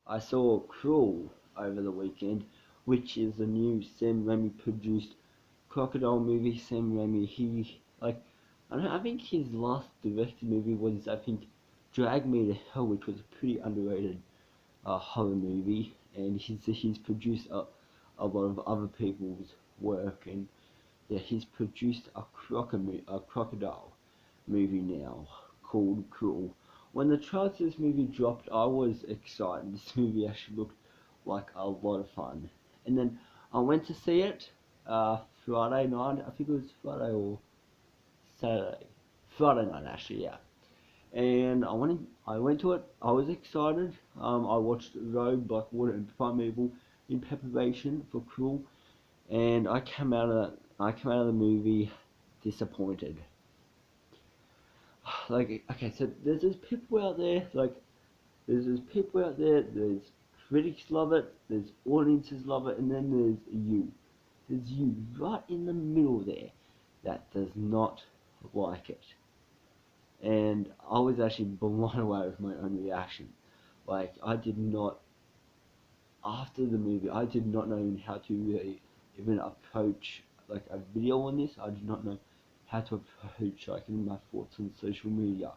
I saw Cruel over the weekend, which is a new Sam Raimi produced crocodile movie. Sam Raimi, I think his last directed movie was, I think, Drag Me to Hell, which was a pretty underrated horror movie, and he's produced a lot of other people's work, and yeah, he's produced a crocodile movie now called Cruel. When the trailer to this movie dropped, I was excited. This movie actually looked like a lot of fun. And then I went to see it Friday night. I think it was Friday or Saturday. Friday night, actually, yeah. And I went to it. I was excited. I watched Rogue, Blackwater, and Primeval in preparation for Cruel, and I came out of the movie disappointed. Like, okay, so there's people out there, there's people out there, there's critics love it, there's audiences love it, and then you. There's you right in the middle there that does not like it. And I was actually blown away with my own reaction. Like, I did not, after the movie, I did not know even how to really even approach like a video on this. I did not know how to approach like in my thoughts on social media.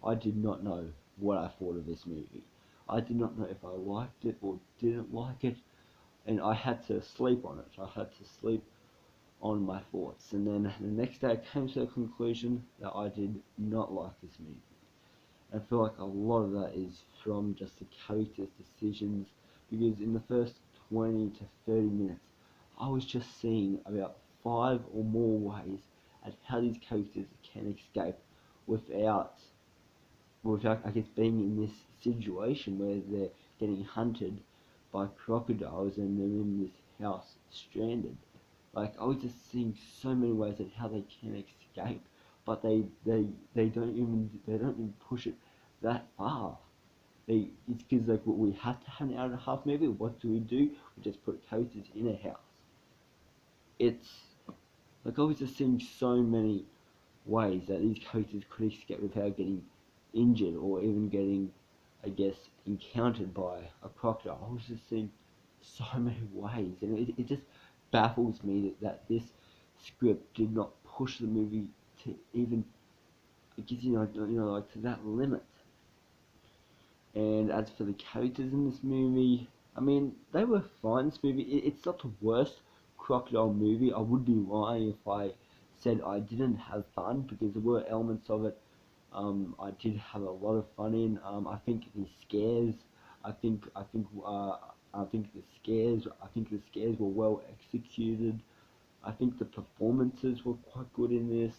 I did not know what I thought of this movie. I did not know if I liked it or didn't like it, and I had to sleep on it. I had to sleep on my thoughts, and then the next day I came to the conclusion that I did not like this movie. I feel like a lot of that is from just the characters' decisions, because in the first 20 to 30 minutes, I was just seeing about five or more ways at how these characters can escape without, I guess, being in this situation where they're getting hunted by crocodiles and they're in this house stranded. Like, I was just seeing so many ways at how they can escape, but they don't even push it that far. It's because like we have to have an hour and a half movie. What do? We just put characters in a house. It's like I was just seeing so many ways that these characters could escape without getting injured or even getting, I guess, encountered by a crocodile. I was just seeing so many ways, and it just baffles me that this script did not push the movie to even, I guess, like to that limit. And as for the characters in this movie, I mean, they were fine. This movie, it's not the worst crocodile movie. I would be lying if I said I didn't have fun, because there were elements of it I did have a lot of fun in. I think the scares, I think, I think, I think the scares were well executed. I think the performances were quite good in this.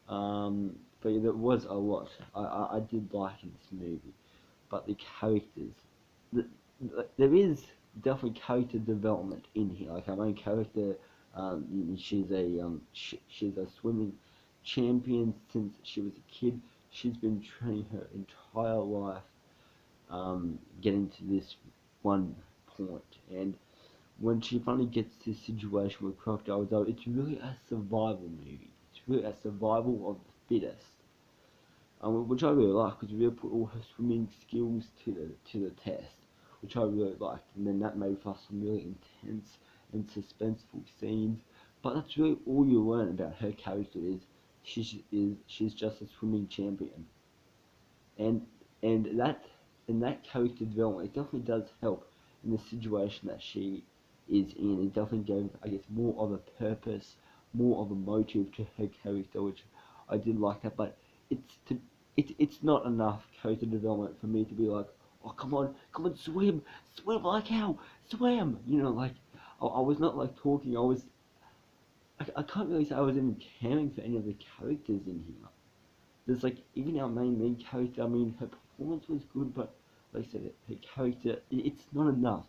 But yeah, there was a lot I did like in this movie. But the characters, the, there is definitely character development in here. Like our main character, she's a swimming champion since she was a kid. She's been training her entire life, getting to this one point, and when she finally gets to this situation with crocodiles, though, it's really a survival movie. It's really a survival of the fittest, which I really like, because we really put all her swimming skills to the test, which I really liked, and then that made for some really intense and suspenseful scenes. But that's really all you learn about her character she's just a swimming champion, and and that and that character development, it definitely does help in the situation that she is in. It definitely gave, I guess, more of a purpose, more of a motive to her character, which I did like that. But it's to it's not enough character development for me to be like, oh, come on, swim like hell, swim. Like I was not like talking. I can't really say I was even caring for any of the characters in here. There's like, even our main character, I mean, her performance was good, but like I said, her character, it's not enough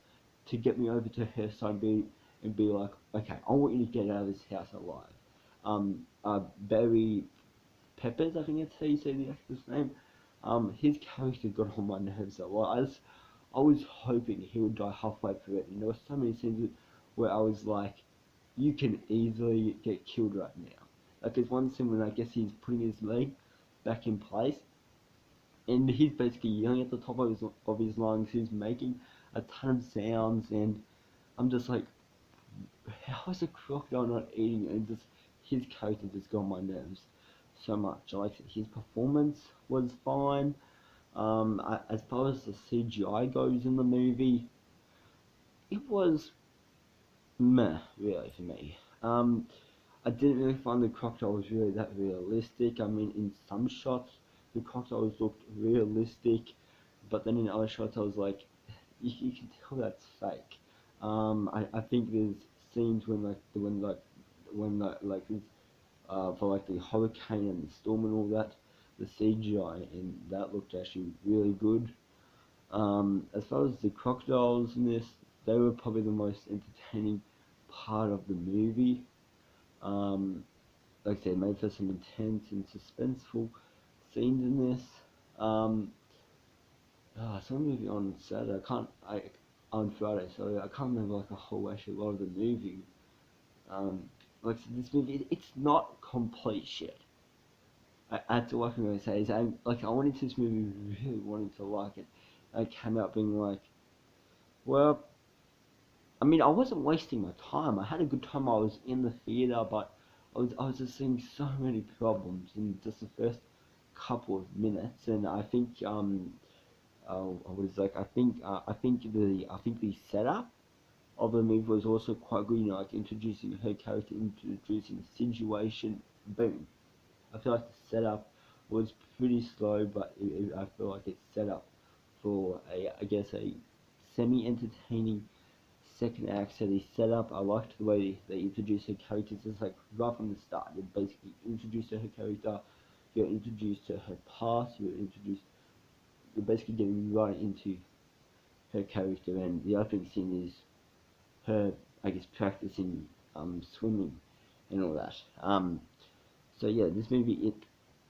to get me over to her side and be like, okay, I want you to get out of this house alive. Barry Peppers, I think that's how you say the actor's name. His character got on my nerves a lot. I was hoping he would die halfway through it, and there were so many scenes where I was like, you can easily get killed right now. Like, there's one scene when I guess he's putting his leg back in place, and he's basically yelling at the top of his lungs. He's making a ton of sounds, and I'm just like, how is a crocodile not eating? And just his character just got on my nerves so much. Like his performance was fine. As far as the CGI goes in the movie, it was meh, really, for me. I didn't really find the crocodiles really that realistic. I mean, in some shots, the crocodiles looked realistic, but then in other shots, I was like, you can tell that's fake. I think there's scenes when for like the hurricane and the storm and all that, the CGI and that looked actually really good. As far as the crocodiles in this, they were probably the most entertaining part of the movie. Um, like I said, made for some intense and suspenseful scenes in this. Um, I saw a movie on Saturday. On Friday. Sorry, I can't remember like a whole actually lot of the movie. Um, like I said, this movie, it's not complete shit. That's all I can really say. Is I went into this movie really wanting to like it. I came out being like, well, I mean, I wasn't wasting my time. I had a good time. I was in the theater, but I was just seeing so many problems in just the first couple of minutes, and I think I was like, I think the setup of the movie was also quite good. You know, like introducing her character, introducing the situation, boom. I feel like the setup was pretty slow, but I feel like it's set up for I guess a semi-entertaining second act. So they set up. I liked the way they introduced her characters. It's like right from the start. They basically introduced her character. You're introduced to her past. You're basically getting right into her character, and the opening scene is her, I guess, practicing swimming and all that. So yeah, this movie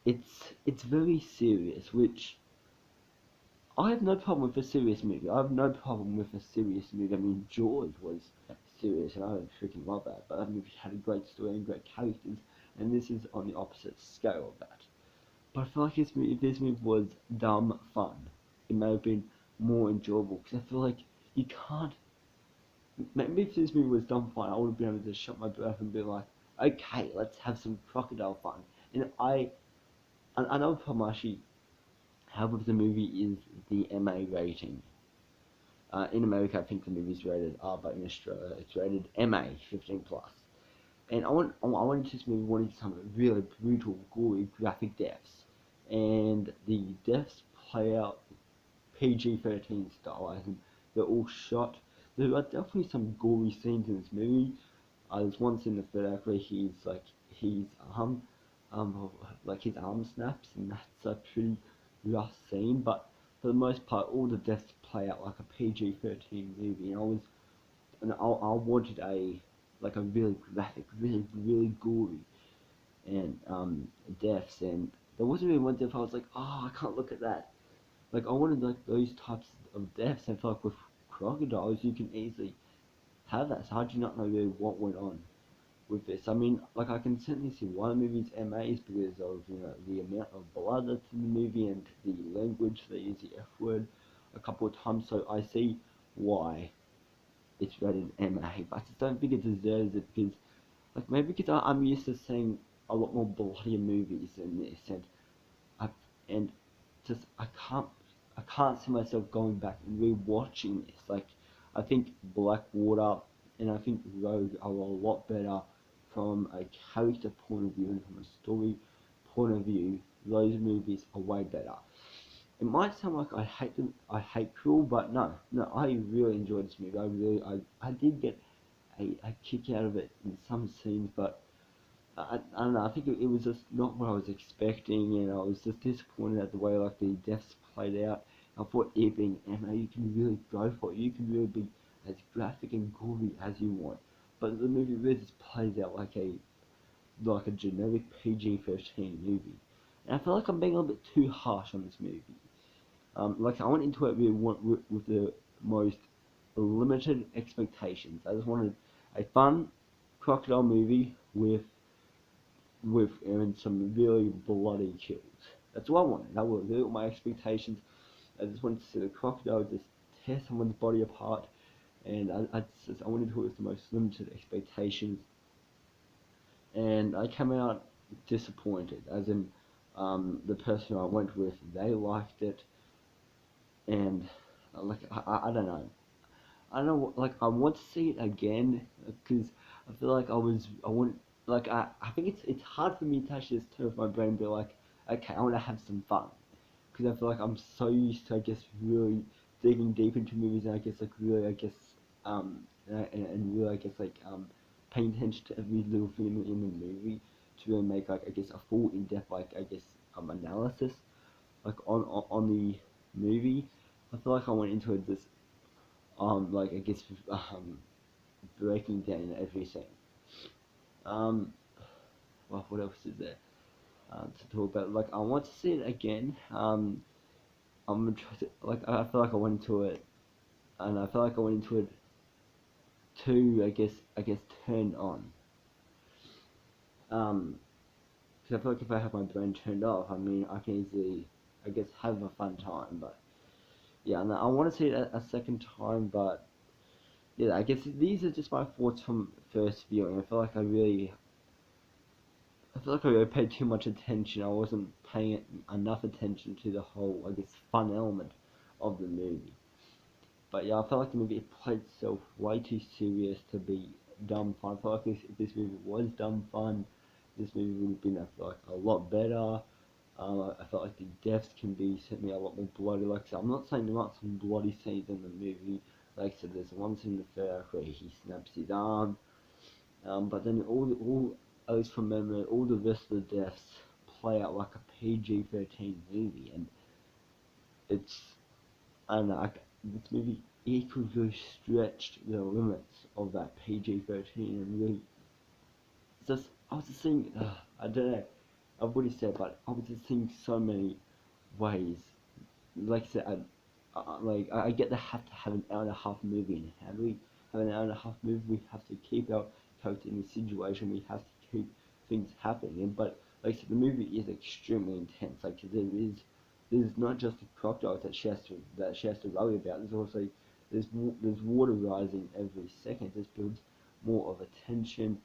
it's very serious, which I have no problem with a serious movie. I have no problem with a serious movie. I mean, George was serious, and I freaking love that. But that movie had a great story and great characters, and this is on the opposite scale of that. But I feel like if this movie was dumb fun, it may have been more enjoyable. Because I feel like you can't. Maybe if this movie was dumb fun, I would have been able to shut my breath and be like, okay, let's have some crocodile fun. And another problem actually have with the movie is the MA rating. In America, I think the movie's rated R, but in Australia, it's rated MA 15 plus. And I wanted this movie wanted some really brutal, gory, graphic deaths, and the deaths play out PG-13 style, as in they're all shot. There are definitely some gory scenes in this movie. There's one scene in the third act where his arm, like his arm snaps, and that's a pretty rough scene. But for the most part, all the deaths play out like a PG-13 movie, and I wanted a really graphic, really gory and deaths, and there wasn't really one death I was like, oh, I can't look at that. Like I wanted like those types of deaths. I feel like with crocodiles, you can easily have that. So how do you not know really what went on with this? I mean, like I can certainly see why the movie's MA is because of the amount of blood that's in the movie and the language. They use the F word a couple of times, so I see why it's rated MA. But I just don't think it deserves it because, like, maybe because I'm used to seeing a lot more bloodier movies than this, I and just I can't see myself going back and rewatching this. Like I think Blackwater and I think Rogue are a lot better from a character point of view and from a story point of view. Those movies are way better. It might sound like I hate them, I hate Cruel, but no, I really enjoyed this movie. I did get a kick out of it in some scenes, but I don't know. I think it was just not what I was expecting, and I was just disappointed at the way like the deaths played out. I thought it being Emma, you can really go for it. You can really be as graphic and gory as you want. But the movie really just plays out like a generic PG-13 movie, and I feel like I'm being a little bit too harsh on this movie. Like I went into it with the most limited expectations. I just wanted a fun crocodile movie with and some really bloody kills. That's what I wanted. That was all my expectations. I just wanted to see the crocodile just tear someone's body apart, and I went into it with the most limited expectations, and I came out disappointed. As in, the person I went with, they liked it, and like I don't know. I don't know, like, I want to see it again, because I feel like I want, like, I think it's hard for me to actually just turn off my brain and be like, okay, I want to have some fun. Because I feel like I'm so used to, I guess, really digging deep into movies, and I guess, like, really, I guess, and really, I guess, like, paying attention to every little thing in the movie to really make, like, I guess, a full in-depth, like, I guess, analysis, like, on the movie. I feel like I went into it just like, I guess, breaking down everything. Um, well, what else is there to talk about? Like, I want to see it again. I'm gonna try to, like, I feel like I went into it, and I feel like I went into it too, I guess, turned on. Because I feel like if I have my brain turned off, I mean, I can easily, I guess, have a fun time. But yeah, and I want to see it a second time, but yeah, I guess these are just my thoughts from first viewing. I feel like I really paid too much attention. I wasn't paying enough attention to the whole, I guess, fun element of the movie. But yeah, I felt like the movie played itself way too serious to be dumb fun. I feel like if this movie was dumb fun, this movie would have been, I feel like, a lot better. I felt like the deaths can be certainly a lot more bloody. Like I said, I'm not saying there aren't some bloody scenes in the movie. Like I said, there's one scene in the fair where he snaps his arm. But then all, at least from memory, all the rest of the deaths play out like a PG-13 movie, and it's, I don't know, this movie, it could really stretch the limits of that PG-13 and really, just, I was just seeing, I don't know, I've already said, but I was just seeing so many ways. Like I said, I get they have to have an hour and a half movie, and how do we have an hour and a half movie? We have to keep our character in the situation. We have to keep things happening. But like I said, the movie is extremely intense. Like there's not just the crocodiles that she has to worry about. There's also there's water rising every second. This builds more of a tension.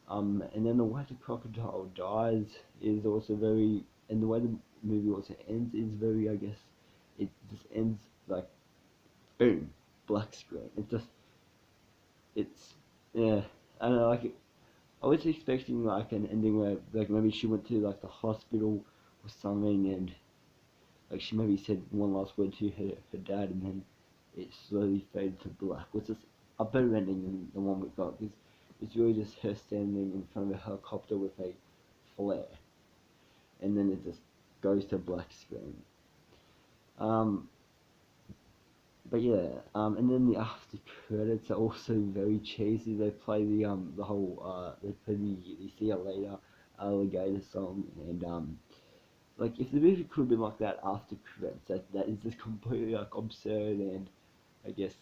And then the way the crocodile dies is also very, and the way the movie also ends is very, I guess, it just ends like, boom, black screen. It's, yeah, I don't know, like, I was expecting like an ending where, like, maybe she went to like the hospital or something, and like she maybe said one last word to her dad, and then it slowly faded to black, which is a better ending than the one we got, because it's really just her standing in front of a helicopter with a flare, and then it just goes to black screen. Um, but yeah, and then the after credits are also very cheesy. They play the whole they play the See You Later alligator song, and like, if the movie could have been like that after credits, that is just completely like absurd, and I guess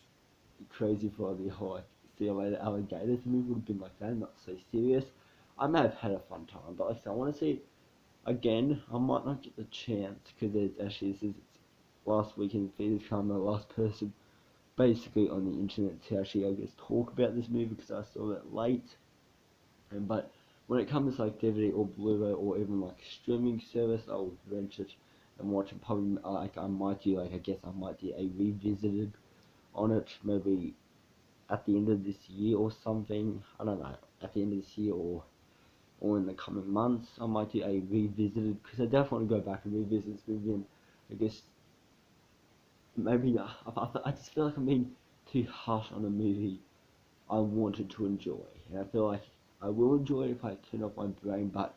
crazy for the whole, like, See You Later alligator. If the movie would have been like that, not so serious, I may have had a fun time. But like I said, I want to see it again. I might not get the chance because it's actually, this is last weekend theaters. I'm the last person basically on the internet to actually, I guess, talk about this movie because I saw it late. And but when it comes to like DVD or Blu-ray or even like streaming service, I'll rent it and watch it. Probably, like, I might do, like, I guess I might do a revisited on it, maybe at the end of this year or something. I don't know, at the end of this year or in the coming months, I might do a revisited, because I definitely want to go back and revisit this movie, and I guess maybe I just feel like I'm being too harsh on a movie I wanted to enjoy, and I feel like I will enjoy it if I turn off my brain. But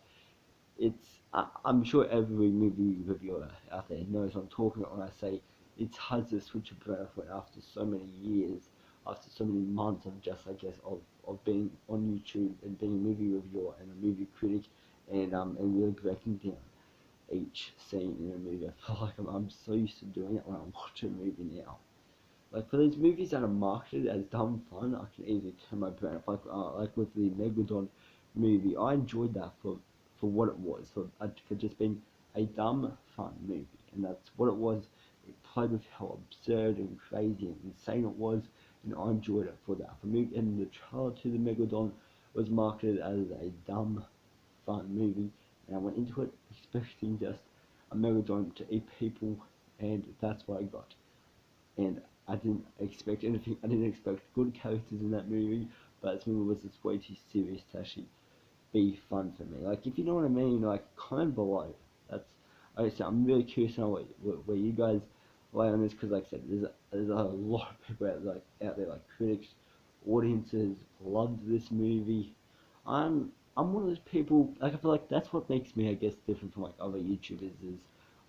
I'm sure every movie reviewer out there knows what I'm talking about when I say it's hard to switch a brain off after so many years, after so many months of just, I guess, of being on YouTube and being a movie reviewer and a movie critic, and really breaking down each scene in a movie. I feel like I'm so used to doing it when I watch a movie now. Like, for these movies that are marketed as dumb fun, I can easily turn my brain off. Like with the Megalodon movie, I enjoyed that for what it was, for just being a dumb, fun movie, and that's what it was. It played with how absurd and crazy and insane it was, and I enjoyed it for that. For me, and the trailer to the Megalodon was marketed as a dumb, fun movie, and I went into it expecting just a Megalodon to eat people, and that's what I got. And I didn't expect anything. I didn't expect good characters in that movie, but this movie was just way too serious to actually be fun for me. Like, if you know what I mean, like, comment below. That's, like I said, I'm really curious to know where you guys lay on this, because like I said, there's a lot of people out there, like critics, audiences, loved this movie. I'm one of those people, like, I feel like that's what makes me, I guess, different from like other YouTubers, is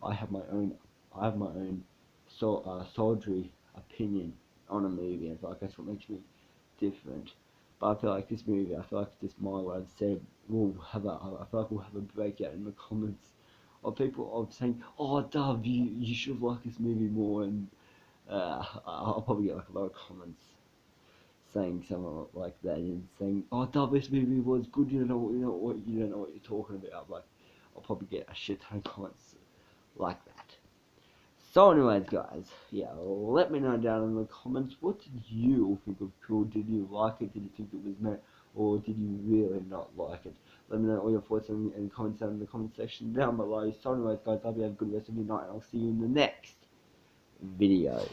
I have my own, I have my own soldiery opinion on a movie, and I feel like that's what makes me different. But I feel like this movie, I feel like this mind what I've said I feel like we'll have a breakout in the comments of people of saying, "Oh, Dove, you should have liked this movie more," and I'll probably get like a lot of comments saying something like that, and saying, "Oh, Dove, this movie was good. You don't know what you're talking about." Like, I'll probably get a shit ton of comments like that. So anyways, guys, yeah, let me know down in the comments, what did you think of Cool? Did you like it? Did you think it was meh? Or did you really not like it? Let me know all your thoughts and comments down in the comment section down below. So anyways, guys, I hope you have a good rest of your night, and I'll see you in the next video.